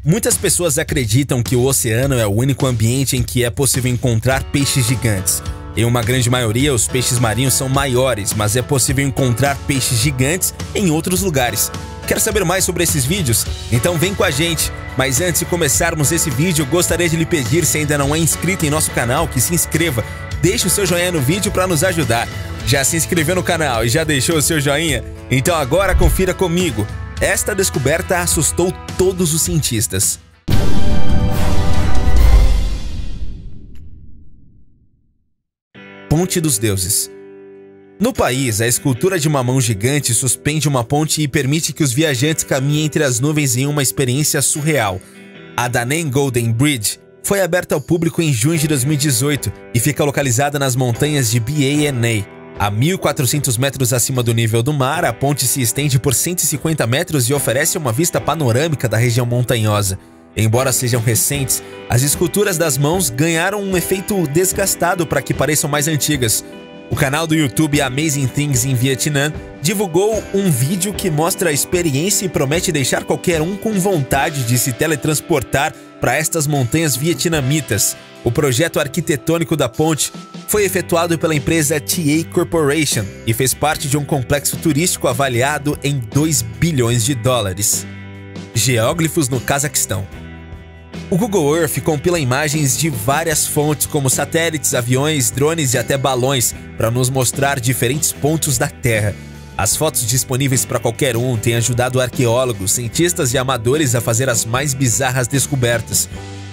Muitas pessoas acreditam que o oceano é o único ambiente em que é possível encontrar peixes gigantes. Em uma grande maioria, os peixes marinhos são maiores, mas é possível encontrar peixes gigantes em outros lugares. Quer saber mais sobre esses vídeos? Então vem com a gente! Mas antes de começarmos esse vídeo, gostaria de lhe pedir, se ainda não é inscrito em nosso canal, que se inscreva. Deixe o seu joinha no vídeo para nos ajudar. Já se inscreveu no canal e já deixou o seu joinha? Então agora confira comigo. Esta descoberta assustou todos os cientistas. Ponte dos Deuses. No país, a escultura de uma mão gigante suspende uma ponte e permite que os viajantes caminhem entre as nuvens em uma experiência surreal. A Daneng Golden Bridge foi aberta ao público em junho de 2018 e fica localizada nas montanhas de BANA. A 1.400 metros acima do nível do mar, a ponte se estende por 150 metros e oferece uma vista panorâmica da região montanhosa. Embora sejam recentes, as esculturas das mãos ganharam um efeito desgastado para que pareçam mais antigas. O canal do YouTube Amazing Things in Vietnam divulgou um vídeo que mostra a experiência e promete deixar qualquer um com vontade de se teletransportar para estas montanhas vietnamitas. O projeto arquitetônico da ponte foi efetuado pela empresa TA Corporation e fez parte de um complexo turístico avaliado em 2 bilhões de dólares. Geóglifos no Cazaquistão. O Google Earth compila imagens de várias fontes, como satélites, aviões, drones e até balões, para nos mostrar diferentes pontos da Terra. As fotos disponíveis para qualquer um têm ajudado arqueólogos, cientistas e amadores a fazer as mais bizarras descobertas.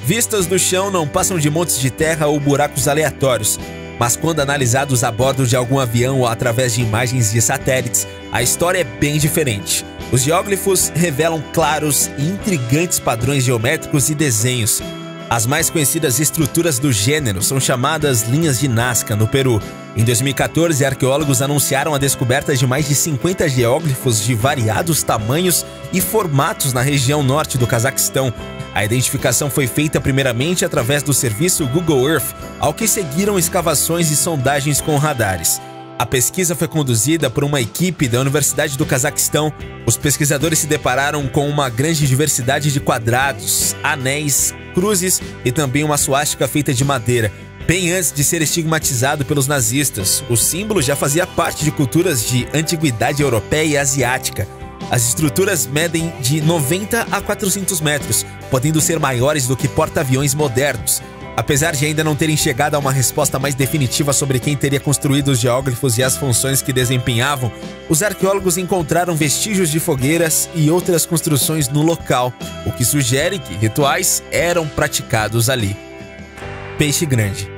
Vistas do chão não passam de montes de terra ou buracos aleatórios, mas quando analisados a bordo de algum avião ou através de imagens de satélites, a história é bem diferente. Os geóglifos revelam claros e intrigantes padrões geométricos e desenhos. As mais conhecidas estruturas do gênero são chamadas linhas de Nazca, no Peru. Em 2014, arqueólogos anunciaram a descoberta de mais de 50 geóglifos de variados tamanhos e formatos na região norte do Cazaquistão. A identificação foi feita primeiramente através do serviço Google Earth, ao que seguiram escavações e sondagens com radares. A pesquisa foi conduzida por uma equipe da Universidade do Cazaquistão. Os pesquisadores se depararam com uma grande diversidade de quadrados, anéis, cruzes e também uma suástica feita de madeira. Bem antes de ser estigmatizado pelos nazistas, o símbolo já fazia parte de culturas de antiguidade europeia e asiática. As estruturas medem de 90 a 400 metros, podendo ser maiores do que porta-aviões modernos. Apesar de ainda não terem chegado a uma resposta mais definitiva sobre quem teria construído os geóglifos e as funções que desempenhavam, os arqueólogos encontraram vestígios de fogueiras e outras construções no local, o que sugere que rituais eram praticados ali. Peixe grande.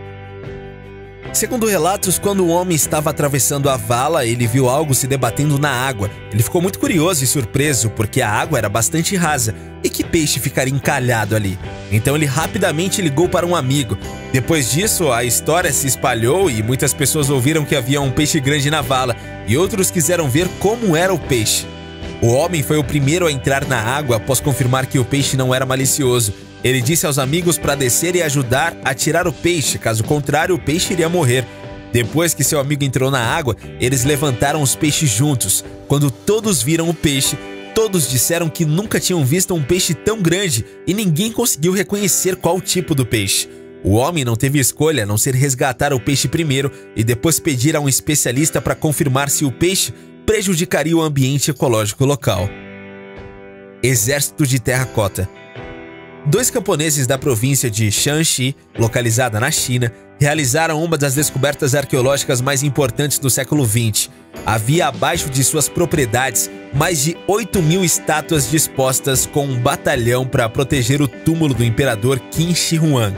Segundo relatos, quando o homem estava atravessando a vala, ele viu algo se debatendo na água. Ele ficou muito curioso e surpreso, porque a água era bastante rasa. E que peixe ficaria encalhado ali? Então ele rapidamente ligou para um amigo. Depois disso, a história se espalhou e muitas pessoas ouviram que havia um peixe grande na vala, e outros quiseram ver como era o peixe. O homem foi o primeiro a entrar na água após confirmar que o peixe não era malicioso. Ele disse aos amigos para descer e ajudar a tirar o peixe, caso contrário o peixe iria morrer. Depois que seu amigo entrou na água, eles levantaram os peixes juntos. Quando todos viram o peixe, todos disseram que nunca tinham visto um peixe tão grande e ninguém conseguiu reconhecer qual tipo do peixe. O homem não teve escolha a não ser resgatar o peixe primeiro e depois pedir a um especialista para confirmar se o peixe prejudicaria o ambiente ecológico local. Exército de Terracota. 2 camponeses da província de Shanxi, localizada na China, realizaram uma das descobertas arqueológicas mais importantes do século XX. Havia abaixo de suas propriedades mais de 8.000 estátuas dispostas com um batalhão para proteger o túmulo do imperador Qin Shi Huang.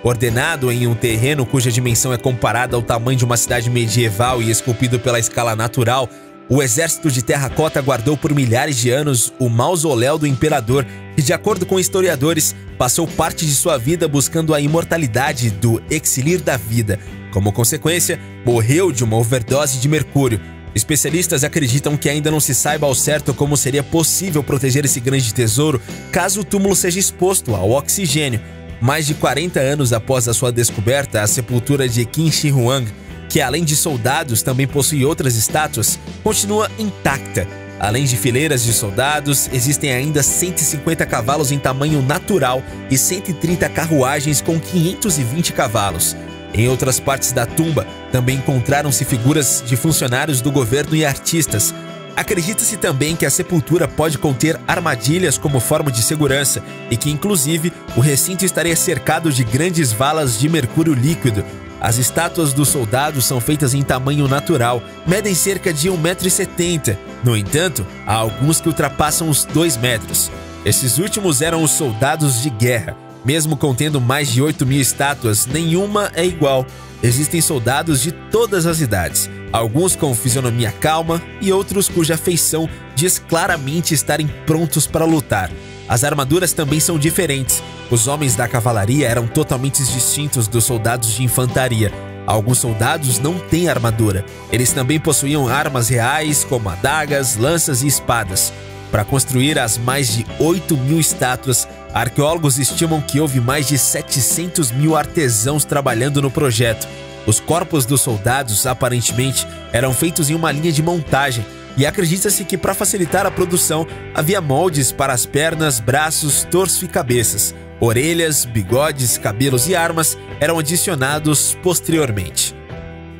Ordenado em um terreno cuja dimensão é comparada ao tamanho de uma cidade medieval e esculpido pela escala natural, o exército de terracota guardou por milhares de anos o mausoléu do imperador e, de acordo com historiadores, passou parte de sua vida buscando a imortalidade do elixir da vida. Como consequência, morreu de uma overdose de mercúrio. Especialistas acreditam que ainda não se saiba ao certo como seria possível proteger esse grande tesouro caso o túmulo seja exposto ao oxigênio. Mais de 40 anos após a sua descoberta, a sepultura de Qin Shi Huang, que além de soldados também possui outras estátuas, continua intacta. Além de fileiras de soldados, existem ainda 150 cavalos em tamanho natural e 130 carruagens com 520 cavalos. Em outras partes da tumba, também encontraram-se figuras de funcionários do governo e artistas. Acredita-se também que a sepultura pode conter armadilhas como forma de segurança e que, inclusive, o recinto estaria cercado de grandes valas de mercúrio líquido. As estátuas dos soldados são feitas em tamanho natural, medem cerca de 1,70 m. No entanto, há alguns que ultrapassam os 2 metros. Esses últimos eram os soldados de guerra. Mesmo contendo mais de 8.000 estátuas, nenhuma é igual. Existem soldados de todas as idades, alguns com fisionomia calma e outros cuja feição diz claramente estarem prontos para lutar. As armaduras também são diferentes. Os homens da cavalaria eram totalmente distintos dos soldados de infantaria. Alguns soldados não têm armadura. Eles também possuíam armas reais, como adagas, lanças e espadas. Para construir as mais de 8.000 estátuas, arqueólogos estimam que houve mais de 700.000 artesãos trabalhando no projeto. Os corpos dos soldados, aparentemente, eram feitos em uma linha de montagem, e acredita-se que, para facilitar a produção, havia moldes para as pernas, braços, torso e cabeças. Orelhas, bigodes, cabelos e armas eram adicionados posteriormente.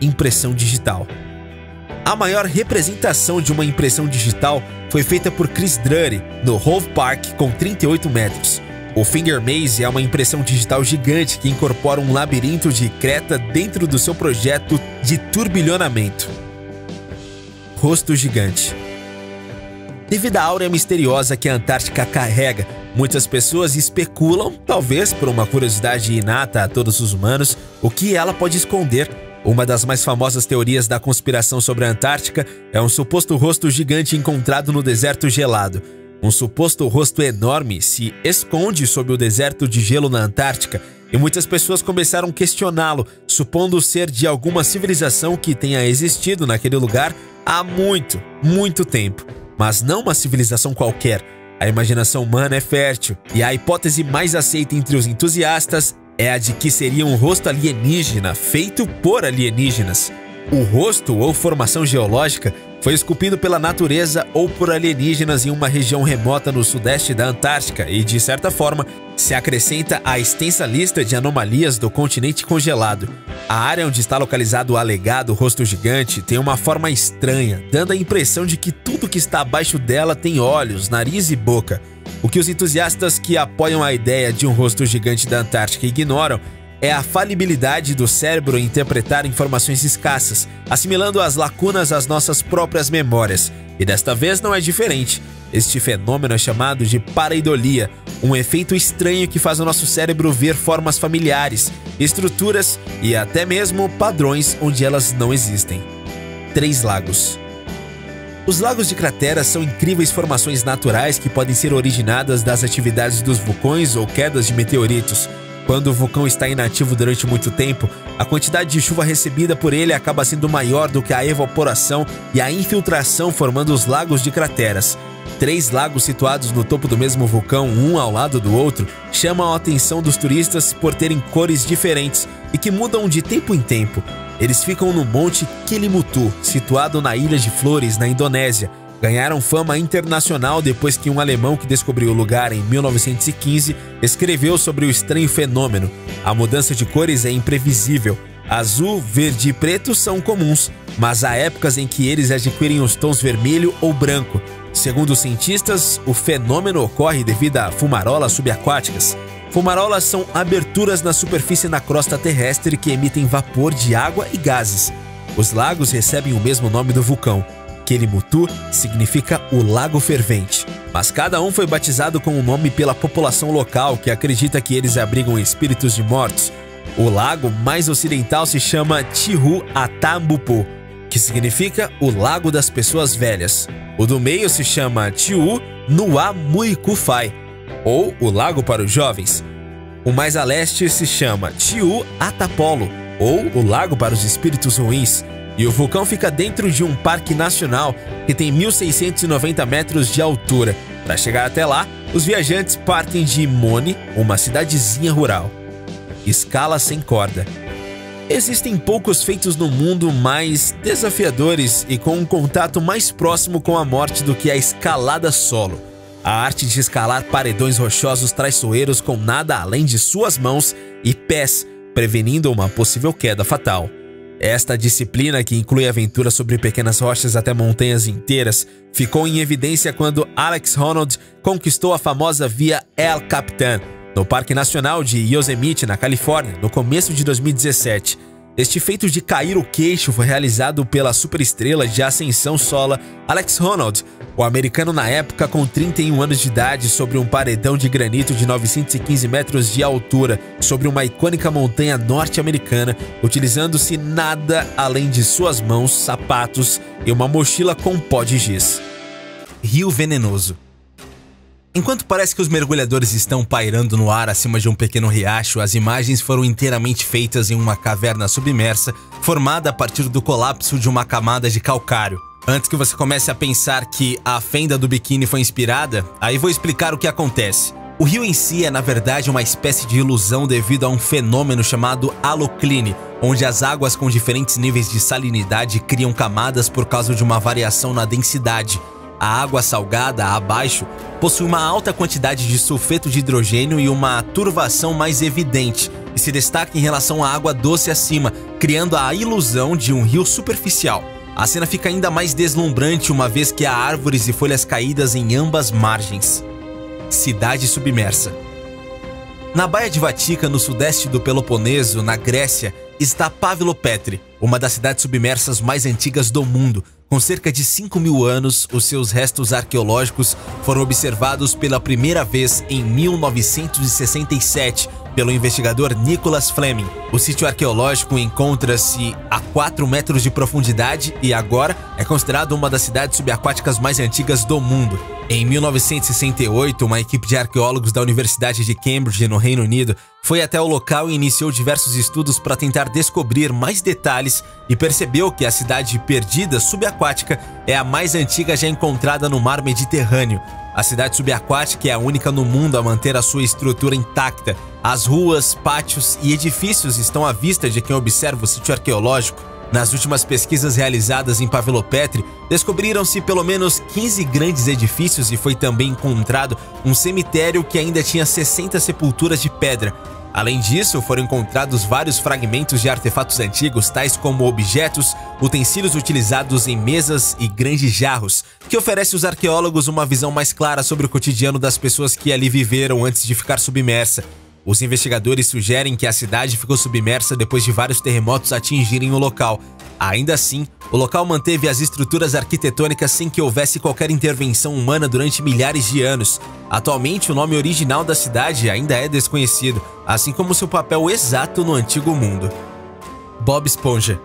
Impressão digital. A maior representação de uma impressão digital foi feita por Chris Drury, no Hove Park, com 38 metros. O Finger Maze é uma impressão digital gigante que incorpora um labirinto de creta dentro do seu projeto de turbilhonamento. Rosto gigante. Devido à áurea misteriosa que a Antártica carrega, muitas pessoas especulam, talvez por uma curiosidade inata a todos os humanos, o que ela pode esconder. Uma das mais famosas teorias da conspiração sobre a Antártica é um suposto rosto gigante encontrado no deserto gelado. Um suposto rosto enorme se esconde sob o deserto de gelo na Antártica, e muitas pessoas começaram a questioná-lo, supondo ser de alguma civilização que tenha existido naquele lugar há muito, muito tempo. Mas não uma civilização qualquer. A imaginação humana é fértil, e a hipótese mais aceita entre os entusiastas é a de que seria um rosto alienígena feito por alienígenas. O rosto ou formação geológica foi esculpido pela natureza ou por alienígenas em uma região remota no sudeste da Antártica e, de certa forma, se acrescenta à extensa lista de anomalias do continente congelado. A área onde está localizado o alegado rosto gigante tem uma forma estranha, dando a impressão de que tudo que está abaixo dela tem olhos, nariz e boca. O que os entusiastas que apoiam a ideia de um rosto gigante da Antártica ignoram é a falibilidade do cérebro em interpretar informações escassas, assimilando as lacunas às nossas próprias memórias. E desta vez não é diferente. Este fenômeno é chamado de pareidolia, um efeito estranho que faz o nosso cérebro ver formas familiares, estruturas e até mesmo padrões onde elas não existem. 3 lagos. Os lagos de crateras são incríveis formações naturais que podem ser originadas das atividades dos vulcões ou quedas de meteoritos. Quando o vulcão está inativo durante muito tempo, a quantidade de chuva recebida por ele acaba sendo maior do que a evaporação e a infiltração, formando os lagos de crateras. 3 lagos situados no topo do mesmo vulcão, um ao lado do outro, chamam a atenção dos turistas por terem cores diferentes e que mudam de tempo em tempo. Eles ficam no Monte Kelimutu, situado na Ilha de Flores, na Indonésia. Ganharam fama internacional depois que um alemão que descobriu o lugar em 1915 escreveu sobre o estranho fenômeno. A mudança de cores é imprevisível. Azul, verde e preto são comuns, mas há épocas em que eles adquirem os tons vermelho ou branco. Segundo os cientistas, o fenômeno ocorre devido a fumarolas subaquáticas. Fumarolas são aberturas na superfície na crosta terrestre que emitem vapor de água e gases. Os lagos recebem o mesmo nome do vulcão. Kelimutu significa o Lago Fervente, mas cada um foi batizado com um nome pela população local que acredita que eles abrigam espíritos de mortos. O lago mais ocidental se chama Tihu Atambupu, que significa o Lago das Pessoas Velhas. O do meio se chama Tihu Nuamuikufai, ou o Lago para os Jovens. O mais a leste se chama Tihu Atapolo, ou o Lago para os Espíritos Ruins. E o vulcão fica dentro de um parque nacional que tem 1.690 metros de altura. Para chegar até lá, os viajantes partem de Mone, uma cidadezinha rural. Escala sem corda. Existem poucos feitos no mundo mais desafiadores e com um contato mais próximo com a morte do que a escalada solo. A arte de escalar paredões rochosos traiçoeiros com nada além de suas mãos e pés, prevenindo uma possível queda fatal. Esta disciplina, que inclui aventuras sobre pequenas rochas até montanhas inteiras, ficou em evidência quando Alex Honnold conquistou a famosa Via El Capitan, no Parque Nacional de Yosemite, na Califórnia, no começo de 2017. Este feito de cair o queixo foi realizado pela superestrela de ascensão sola Alex Honnold, o americano na época com 31 anos de idade, sobre um paredão de granito de 915 metros de altura, sobre uma icônica montanha norte-americana, utilizando-se nada além de suas mãos, sapatos e uma mochila com pó de giz. Rio Venenoso. Enquanto parece que os mergulhadores estão pairando no ar acima de um pequeno riacho, as imagens foram inteiramente feitas em uma caverna submersa, formada a partir do colapso de uma camada de calcário. Antes que você comece a pensar que a fenda do biquíni foi inspirada, aí vou explicar o que acontece. O rio em si é, na verdade, uma espécie de ilusão devido a um fenômeno chamado halocline, onde as águas com diferentes níveis de salinidade criam camadas por causa de uma variação na densidade. A água salgada, abaixo, possui uma alta quantidade de sulfeto de hidrogênio e uma turvação mais evidente, e se destaca em relação à água doce acima, criando a ilusão de um rio superficial. A cena fica ainda mais deslumbrante uma vez que há árvores e folhas caídas em ambas margens. Cidade submersa. Na Baía de Vatica, no sudeste do Peloponeso, na Grécia, está Pavlopetri, uma das cidades submersas mais antigas do mundo. Com cerca de 5.000 anos, os seus restos arqueológicos foram observados pela primeira vez em 1967 pelo investigador Nicholas Fleming. O sítio arqueológico encontra-se a 4 metros de profundidade e agora é considerado uma das cidades subaquáticas mais antigas do mundo. Em 1968, uma equipe de arqueólogos da Universidade de Cambridge, no Reino Unido, foi até o local e iniciou diversos estudos para tentar descobrir mais detalhes e percebeu que a cidade perdida subaquática é a mais antiga já encontrada no mar Mediterrâneo. A cidade subaquática é a única no mundo a manter a sua estrutura intacta. As ruas, pátios e edifícios estão à vista de quem observa o sítio arqueológico. Nas últimas pesquisas realizadas em Pavlopetri, descobriram-se pelo menos 15 grandes edifícios e foi também encontrado um cemitério que ainda tinha 60 sepulturas de pedra. Além disso, foram encontrados vários fragmentos de artefatos antigos, tais como objetos, utensílios utilizados em mesas e grandes jarros, que oferece aos arqueólogos uma visão mais clara sobre o cotidiano das pessoas que ali viveram antes de ficar submersa. Os investigadores sugerem que a cidade ficou submersa depois de vários terremotos atingirem o local. Ainda assim, o local manteve as estruturas arquitetônicas sem que houvesse qualquer intervenção humana durante milhares de anos. Atualmente, o nome original da cidade ainda é desconhecido, assim como seu papel exato no antigo mundo. Bob Esponja.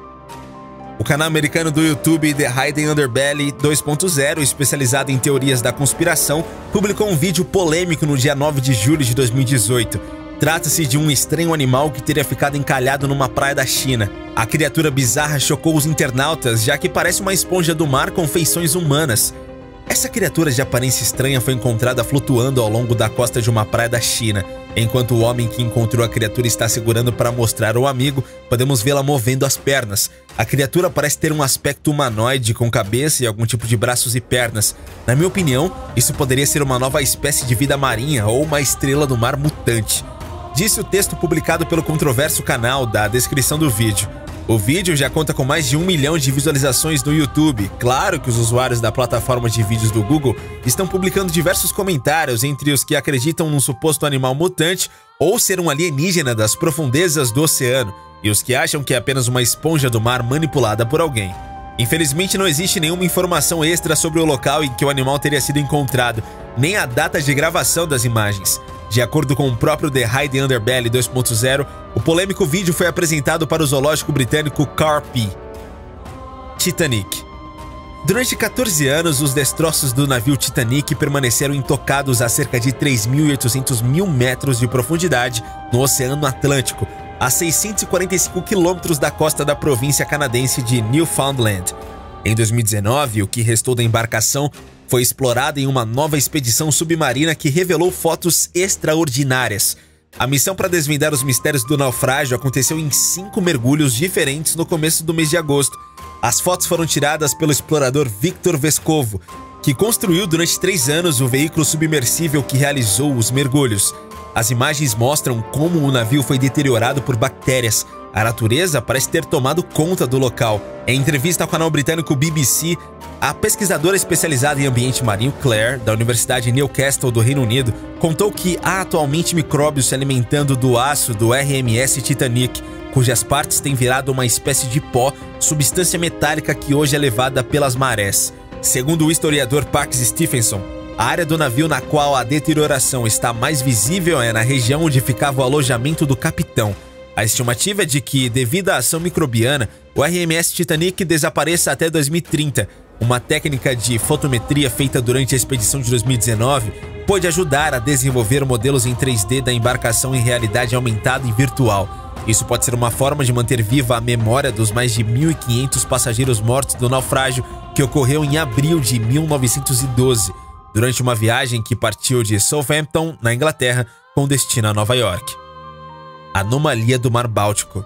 O canal americano do YouTube The Hidden Underbelly 2.0, especializado em teorias da conspiração, publicou um vídeo polêmico no dia 9 de julho de 2018. Trata-se de um estranho animal que teria ficado encalhado numa praia da China. A criatura bizarra chocou os internautas, já que parece uma esponja do mar com feições humanas. Essa criatura de aparência estranha foi encontrada flutuando ao longo da costa de uma praia da China. Enquanto o homem que encontrou a criatura está segurando para mostrar ao amigo, podemos vê-la movendo as pernas. A criatura parece ter um aspecto humanoide, com cabeça e algum tipo de braços e pernas. Na minha opinião, isso poderia ser uma nova espécie de vida marinha ou uma estrela do mar mutante. Disse o texto publicado pelo controverso canal da descrição do vídeo. O vídeo já conta com mais de 1 milhão de visualizações no YouTube. Claro que os usuários da plataforma de vídeos do Google estão publicando diversos comentários entre os que acreditam num suposto animal mutante ou ser um alienígena das profundezas do oceano, e os que acham que é apenas uma esponja do mar manipulada por alguém. Infelizmente, não existe nenhuma informação extra sobre o local em que o animal teria sido encontrado, nem a data de gravação das imagens. De acordo com o próprio The Hidden Underbelly 2.0, o polêmico vídeo foi apresentado para o zoológico britânico Carpi. Titanic. Durante 14 anos, os destroços do navio Titanic permaneceram intocados a cerca de 3.800 mil metros de profundidade no Oceano Atlântico, a 645 quilômetros da costa da província canadense de Newfoundland. Em 2019, o que restou da embarcação foi explorado em uma nova expedição submarina que revelou fotos extraordinárias. A missão para desvendar os mistérios do naufrágio aconteceu em 5 mergulhos diferentes no começo do mês de agosto. As fotos foram tiradas pelo explorador Victor Vescovo, que construiu durante 3 anos o veículo submersível que realizou os mergulhos. As imagens mostram como o navio foi deteriorado por bactérias. A natureza parece ter tomado conta do local. Em entrevista ao canal britânico BBC, a pesquisadora especializada em ambiente marinho Claire, da Universidade de Newcastle do Reino Unido, contou que há atualmente micróbios se alimentando do aço do RMS Titanic, cujas partes têm virado uma espécie de pó, substância metálica que hoje é levada pelas marés. Segundo o historiador Pax Stephenson, a área do navio na qual a deterioração está mais visível é na região onde ficava o alojamento do capitão. A estimativa é de que, devido à ação microbiana, o RMS Titanic desapareça até 2030. Uma técnica de fotometria feita durante a expedição de 2019 pôde ajudar a desenvolver modelos em 3D da embarcação em realidade aumentada e virtual. Isso pode ser uma forma de manter viva a memória dos mais de 1.500 passageiros mortos do naufrágio que ocorreu em abril de 1912, durante uma viagem que partiu de Southampton, na Inglaterra, com destino a Nova York. Anomalia do Mar Báltico.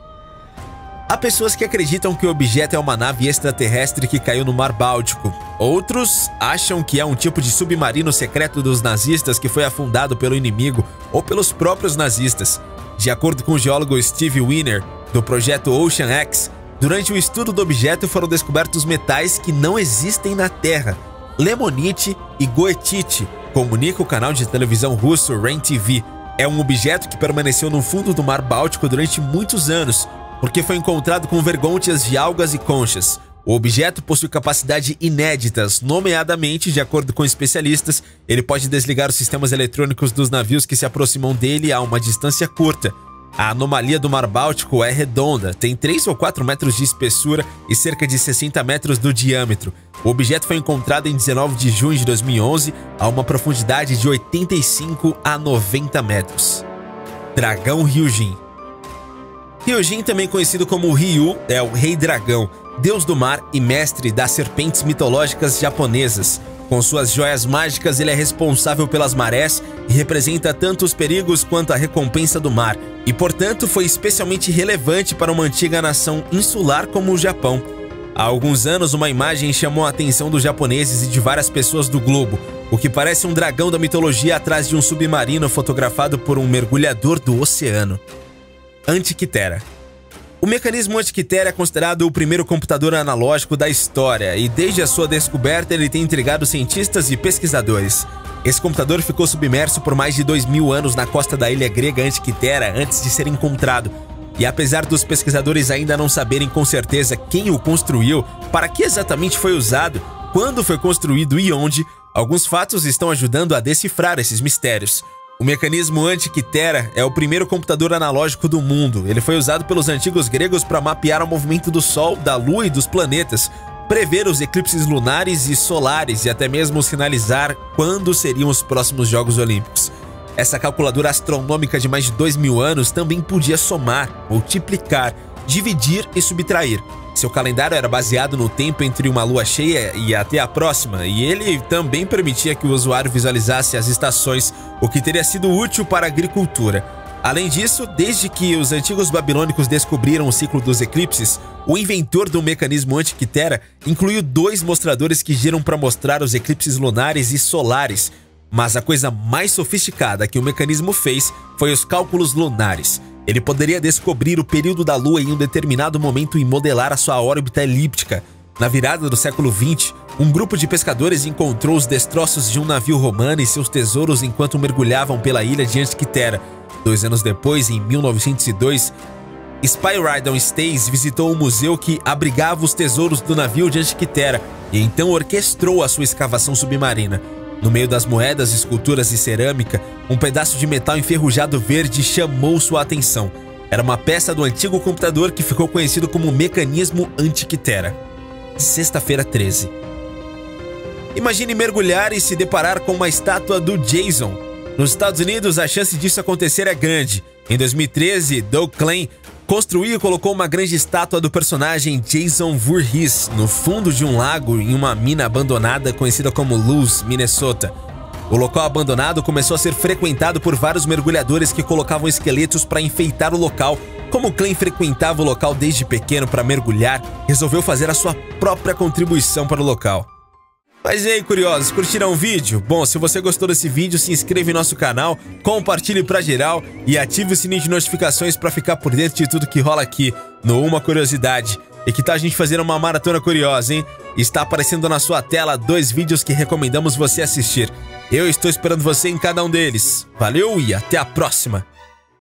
Há pessoas que acreditam que o objeto é uma nave extraterrestre que caiu no Mar Báltico. Outros acham que é um tipo de submarino secreto dos nazistas que foi afundado pelo inimigo ou pelos próprios nazistas. De acordo com o geólogo Steve Wiener, do projeto Ocean X, durante o estudo do objeto foram descobertos metais que não existem na Terra: lemonite e goethite, comunica o canal de televisão russo REN TV. É um objeto que permaneceu no fundo do Mar Báltico durante muitos anos, porque foi encontrado com vergôntias de algas e conchas. O objeto possui capacidades inéditas, nomeadamente, de acordo com especialistas, ele pode desligar os sistemas eletrônicos dos navios que se aproximam dele a uma distância curta. A anomalia do Mar Báltico é redonda, tem 3 ou 4 metros de espessura e cerca de 60 metros do diâmetro. O objeto foi encontrado em 19 de junho de 2011, a uma profundidade de 85 a 90 metros. Dragão Ryujin. Ryujin, também conhecido como Ryu, é o Rei Dragão, deus do mar e mestre das serpentes mitológicas japonesas. Com suas joias mágicas, ele é responsável pelas marés e representa tanto os perigos quanto a recompensa do mar, e portanto foi especialmente relevante para uma antiga nação insular como o Japão. Há alguns anos, uma imagem chamou a atenção dos japoneses e de várias pessoas do globo, o que parece um dragão da mitologia atrás de um submarino fotografado por um mergulhador do oceano. Antikythera. O mecanismo Antikythera é considerado o primeiro computador analógico da história e desde a sua descoberta ele tem intrigado cientistas e pesquisadores. Esse computador ficou submerso por mais de 2000 anos na costa da ilha grega Antikythera antes de ser encontrado. E apesar dos pesquisadores ainda não saberem com certeza quem o construiu, para que exatamente foi usado, quando foi construído e onde, alguns fatos estão ajudando a decifrar esses mistérios. O mecanismo Antikythera é o primeiro computador analógico do mundo. Ele foi usado pelos antigos gregos para mapear o movimento do Sol, da Lua e dos planetas, prever os eclipses lunares e solares e até mesmo sinalizar quando seriam os próximos Jogos Olímpicos. Essa calculadora astronômica de mais de 2000 anos também podia somar, multiplicar, dividir e subtrair. Seu calendário era baseado no tempo entre uma lua cheia e até a próxima, e ele também permitia que o usuário visualizasse as estações, o que teria sido útil para a agricultura. Além disso, desde que os antigos babilônicos descobriram o ciclo dos eclipses, o inventor do mecanismo Antikythera incluiu 2 mostradores que giram para mostrar os eclipses lunares e solares. Mas a coisa mais sofisticada que o mecanismo fez foi os cálculos lunares. Ele poderia descobrir o período da Lua em um determinado momento e modelar a sua órbita elíptica. Na virada do século XX, um grupo de pescadores encontrou os destroços de um navio romano e seus tesouros enquanto mergulhavam pela ilha de Antikythera. 2 anos depois, em 1902, Spyridon Stays visitou o museu que abrigava os tesouros do navio de Antikythera e então orquestrou a sua escavação submarina. No meio das moedas, esculturas e cerâmica, um pedaço de metal enferrujado verde chamou sua atenção. Era uma peça do antigo computador que ficou conhecido como mecanismo Antikythera. Sexta-feira 13. Imagine mergulhar e se deparar com uma estátua do Jason. Nos Estados Unidos, a chance disso acontecer é grande. Em 2013, Doug Klein construiu e colocou uma grande estátua do personagem Jason Voorhees no fundo de um lago em uma mina abandonada conhecida como Luz, Minnesota. O local abandonado começou a ser frequentado por vários mergulhadores que colocavam esqueletos para enfeitar o local. Como Klein frequentava o local desde pequeno para mergulhar, resolveu fazer a sua própria contribuição para o local. Mas e aí, curiosos, curtiram o vídeo? Bom, se você gostou desse vídeo, se inscreva em nosso canal, compartilhe pra geral e ative o sininho de notificações pra ficar por dentro de tudo que rola aqui no Uma Curiosidade. E que tal a gente fazer uma maratona curiosa, hein? Está aparecendo na sua tela 2 vídeos que recomendamos você assistir. Eu estou esperando você em cada um deles. Valeu e até a próxima!